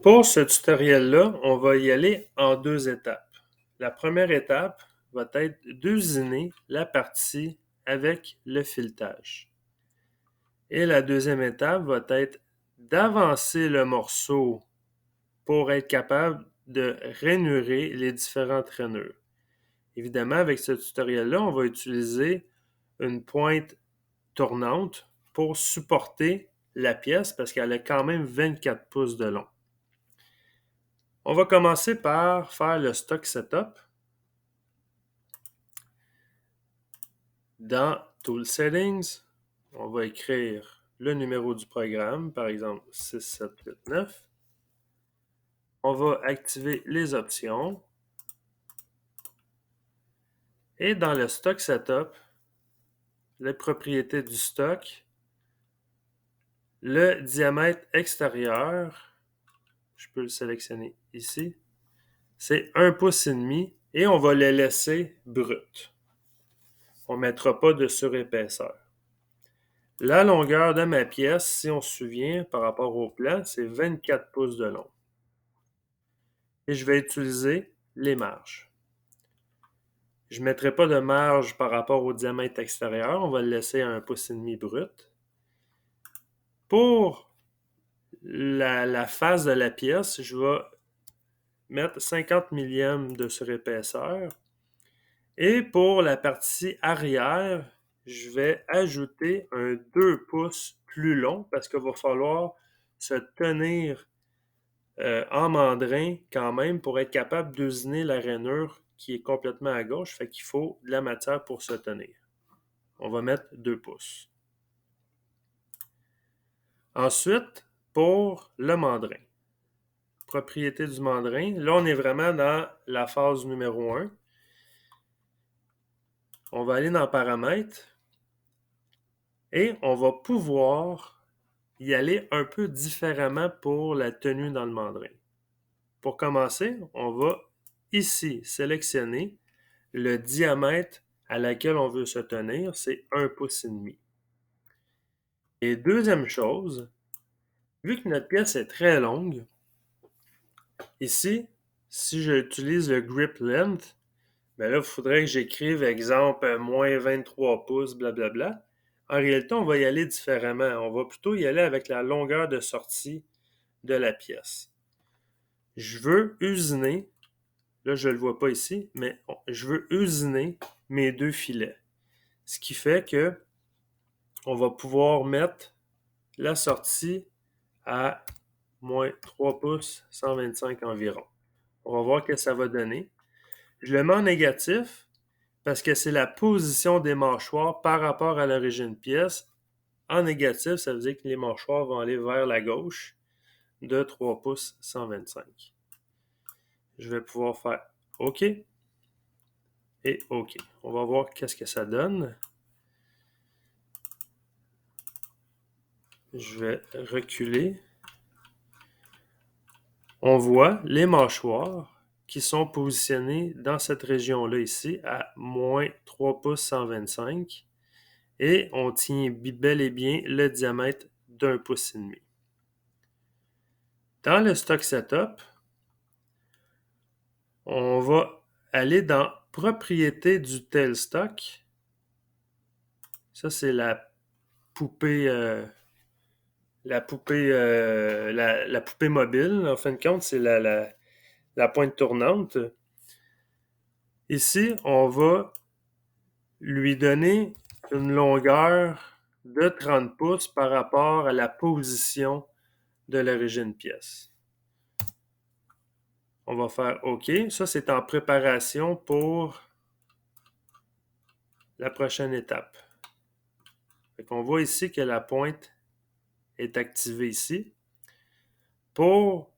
Pour ce tutoriel-là, on va y aller en deux étapes. La première étape va être d'usiner la partie avec le filetage. Et la deuxième étape va être d'avancer le morceau pour être capable de rainurer les différentes rainures. Évidemment, avec ce tutoriel-là, on va utiliser une pointe tournante pour supporter la pièce parce qu'elle a quand même 24 pouces de long. On va commencer par faire le stock setup. Dans Tool Settings, on va écrire le numéro du programme, par exemple 6789. On va activer les options. Et dans le stock setup, les propriétés du stock, le diamètre extérieur, je peux le sélectionner ici, c'est 1,5 pouce et on va le laisser brut. On ne mettra pas de surépaisseur. La longueur de ma pièce, si on se souvient par rapport au plan, c'est 24 pouces de long. Et je vais utiliser les marges. Je ne mettrai pas de marge par rapport au diamètre extérieur. On va le laisser à 1,5 pouce brut. Pour la face de la pièce, je vais mettre 50 millièmes de surépaisseur. Et pour la partie arrière, je vais ajouter un 2 pouces plus long parce qu'il va falloir se tenir en mandrin quand même pour être capable d'usiner la rainure qui est complètement à gauche. Fait qu'il faut de la matière pour se tenir. On va mettre 2 pouces. Ensuite, pour le mandrin. Propriété du mandrin. Là, on est vraiment dans la phase numéro 1. On va aller dans Paramètres et on va pouvoir y aller un peu différemment pour la tenue dans le mandrin. Pour commencer, on va ici sélectionner le diamètre à laquelle on veut se tenir, c'est 1,5 pouce. Et deuxième chose, vu que notre pièce est très longue, ici, si j'utilise le grip length, bien là, il faudrait que j'écrive, exemple, moins 23 pouces, blablabla. En réalité, on va y aller différemment. On va plutôt y aller avec la longueur de sortie de la pièce. Je veux usiner, là, je ne le vois pas ici, mais je veux usiner mes deux filets. Ce qui fait que on va pouvoir mettre la sortie à moins 3 pouces, 125 environ. On va voir ce que ça va donner. Je le mets en négatif parce que c'est la position des mâchoires par rapport à l'origine pièce. En négatif, ça veut dire que les mâchoires vont aller vers la gauche de 3 pouces 125. Je vais pouvoir faire OK et OK. On va voir qu'est-ce que ça donne. Je vais reculer. On voit les mâchoires qui sont positionnés dans cette région-là ici à moins 3 pouces 125 et on tient bel et bien le diamètre d'1,5 pouce. Dans le stock setup, on va aller dans propriété du tailstock. Ça, c'est poupée, la poupée, la poupée mobile. En fin de compte, c'est la pointe tournante. Ici, on va lui donner une longueur de 30 pouces par rapport à la position de l'origine pièce. On va faire OK. Ça, c'est en préparation pour la prochaine étape. On voit ici que la pointe est activée ici. Pour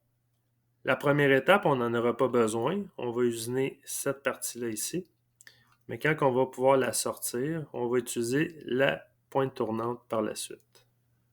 la première étape, on n'en aura pas besoin. On va usiner cette partie-là ici. Mais quand on va pouvoir la sortir, on va utiliser la pointe tournante par la suite.